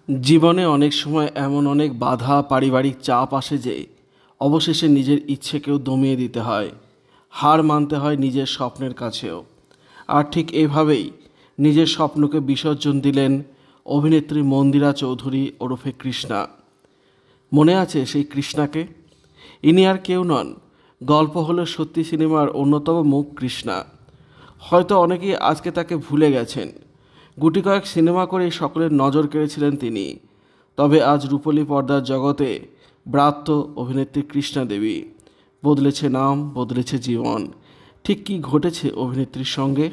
জীবনে অনেক সময় এমন অনেক বাধা পারিবারিক চাপ আসে যে অবশেষে নিজের ইচ্ছেকেও দমিয়ে দিতে হয়, হার মানতে হয় নিজের স্বপ্নের কাছেও। আর ঠিক এভাবেই নিজের স্বপ্নকে বিসর্জন দিলেন অভিনেত্রী মন্দিরা চৌধুরী ওরফে কৃষ্ণা। মনে আছে সেই কৃষ্ণাকে? ইনি আর কেউ নন, গল্প হলো সত্যি সিনেমার অন্যতম মুখ কৃষ্ণা। হয়তো অনেকেই আজকে তাকে ভুলে গেছেন। গুটি কয়েক সিনেমা করে সকলের নজর কেড়েছিলেন তিনি। তবে আজ রূপলী পর্দার জগতে ব্রাত্য অভিনেত্রী কৃষ্ণা দেবী। বদলেছে নাম, বদলেছে জীবন। ঠিক কী ঘটেছে অভিনেত্রীর সঙ্গে?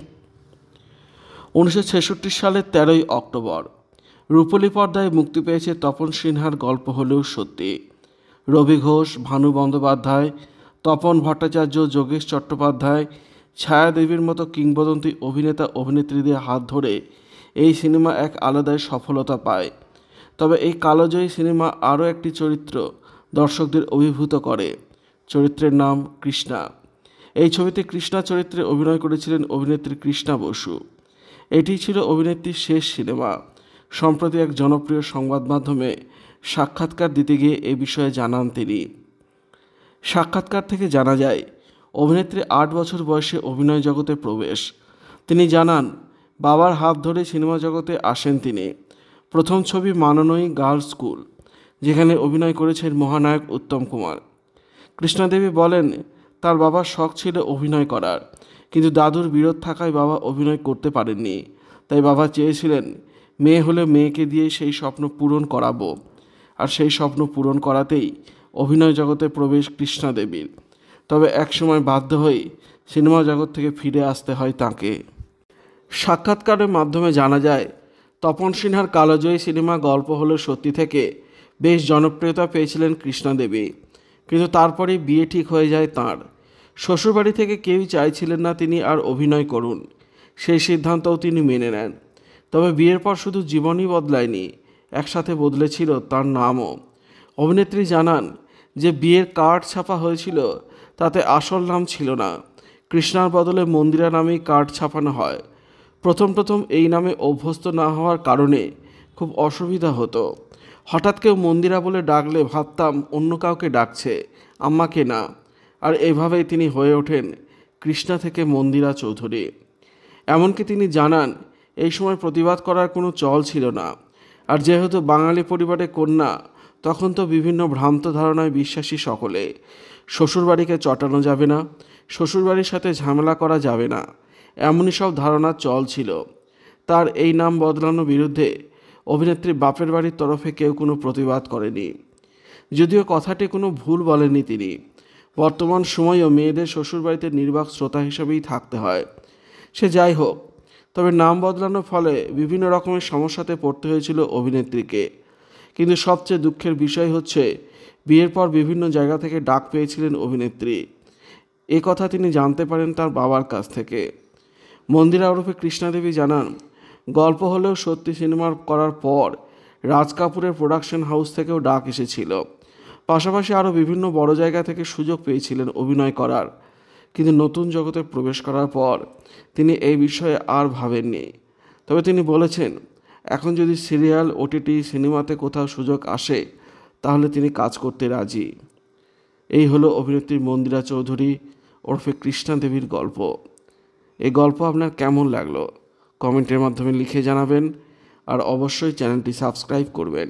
1966 সালের 13ই অক্টোবর রূপলী পর্দায় মুক্তি পেয়েছে তপন সিনহার গল্প হলেও সত্যি। রবি ঘোষ, ভানু বন্দ্যোপাধ্যায়, তপন ভট্টাচার্য, যোগেশ চট্টোপাধ্যায়, ছায়াদেবীর মতো কিংবদন্তি অভিনেতা অভিনেত্রীদের হাত ধরে এই সিনেমা এক আলাদাই সফলতা পায়। তবে এই কালোজয়ী সিনেমা আরও একটি চরিত্র দর্শকদের অভিভূত করে। চরিত্রের নাম কৃষ্ণা। এই ছবিতে কৃষ্ণা চরিত্রে অভিনয় করেছিলেন অভিনেত্রী কৃষ্ণা বসু। এটি ছিল অভিনেত্রীর শেষ সিনেমা। সম্প্রতি এক জনপ্রিয় সংবাদ মাধ্যমে সাক্ষাৎকার দিতে গিয়ে এ বিষয়ে জানান তিনি। সাক্ষাৎকার থেকে জানা যায়, অভিনেত্রী 8 বছর বয়সে অভিনয় জগতে প্রবেশ। তিনি জানান, বাবার হাত ধরে সিনেমা জগতে আসেন তিনি। প্রথম ছবি মাননই গার্লস স্কুল, যেখানে অভিনয় করেছেন মহানায়ক উত্তম কুমার। কৃষ্ণা দেবী বলেন, তার বাবার শখ ছিল অভিনয় করার, কিন্তু দাদুর বিরোধ থাকায় বাবা অভিনয় করতে পারেননি। তাই বাবা চেয়েছিলেন মেয়ে হলে মেয়েকে দিয়ে সেই স্বপ্ন পূরণ করাবো। আর সেই স্বপ্ন পূরণ করাতেই অভিনয় জগতে প্রবেশ কৃষ্ণা দেবীর। তবে একসময় বাধ্য হয়ে সিনেমা জগৎ থেকে ফিরে আসতে হয় তাঁকে। সাক্ষাৎকারের মাধ্যমে জানা যায়, তপন সিনহার কালোজয়ী সিনেমা গল্প হলো সত্যি থেকে বেশ জনপ্রিয়তা পেয়েছিলেন কৃষ্ণা দেবী। কিন্তু তারপরেই বিয়ে ঠিক হয়ে যায় তাঁর। শ্বশুরবাড়ি থেকে কেউই চাইছিলেন না তিনি আর অভিনয় করুন। সেই সিদ্ধান্তও তিনি মেনে নেন। তবে বিয়ের পর শুধু জীবনই বদলায়নি, একসাথে বদলেছিল তার নামও। অভিনেত্রী জানান যে বিয়ের কার্ড ছাপা হয়েছিল, তাতে আসল নাম ছিল না। কৃষ্ণার বদলে মন্দিরা নামেই কার্ড ছাপানো হয়। প্রথম এই নামে অভ্যস্ত না হওয়ার কারণে খুব অসুবিধা হতো। হঠাৎ কেউ মন্দিরা বলে ডাকলে ভাবতাম অন্য কাউকে ডাকছে, আম্মাকে না। আর এভাবেই তিনি হয়ে ওঠেন কৃষ্ণা থেকে মন্দিরা চৌধুরী। এমনকি তিনি জানান, এই সময় প্রতিবাদ করার কোনো চল ছিল না। আর যেহেতু বাঙালি পরিবারে কন্যা, তখন তো বিভিন্ন ভ্রান্ত ধারণায় বিশ্বাসী সকলে। শ্বশুরবাড়িকে চটানো যাবে না, শ্বশুরবাড়ির সাথে ঝামেলা করা যাবে না, এমনই সব ধারণার চল ছিল। তার এই নাম বদলানোর বিরুদ্ধে অভিনেত্রী বাপের বাড়ির তরফে কেউ কোনো প্রতিবাদ করেনি। যদিও কথাটি কোনো ভুল বলেননি তিনি। বর্তমান সময়েও মেয়েদের শ্বশুরবাড়িতে নির্বাক শ্রোতা হিসেবেই থাকতে হয়। সে যাই হোক, তবে নাম বদলানোর ফলে বিভিন্ন রকমের সমস্যাতে পড়তে হয়েছিল অভিনেত্রীকে। কিন্তু সবচেয়ে দুঃখের বিষয় হচ্ছে, বিয়ের পর বিভিন্ন জায়গা থেকে ডাক পেয়েছিলেন অভিনেত্রী। এ কথা তিনি জানতে পারেন তার বাবার কাছ থেকে। মন্দিরা ওরফে কৃষ্ণা দেবী জানান, গল্প হলেও সত্যি সিনেমা করার পর রাজ কাপুরের প্রোডাকশন হাউস থেকেও ডাক এসেছিল। পাশাপাশি আরও বিভিন্ন বড় জায়গা থেকে সুযোগ পেয়েছিলেন অভিনয় করার। কিন্তু নতুন জগতে প্রবেশ করার পর তিনি এই বিষয়ে আর ভাবেননি। তবে তিনি বলেছেন, এখন যদি সিরিয়াল, ওটিটি, সিনেমাতে কোথাও সুযোগ আসে, তাহলে তিনি কাজ করতে রাজি। এই হলো অভিনেত্রী মন্দিরা চৌধুরী ওরফে কৃষ্ণা দেবীর গল্প। এই গল্প আপনার কেমন লাগলো কমেন্টের মাধ্যমে লিখে জানাবেন। আর অবশ্যই চ্যানেলটি সাবস্ক্রাইব করবেন।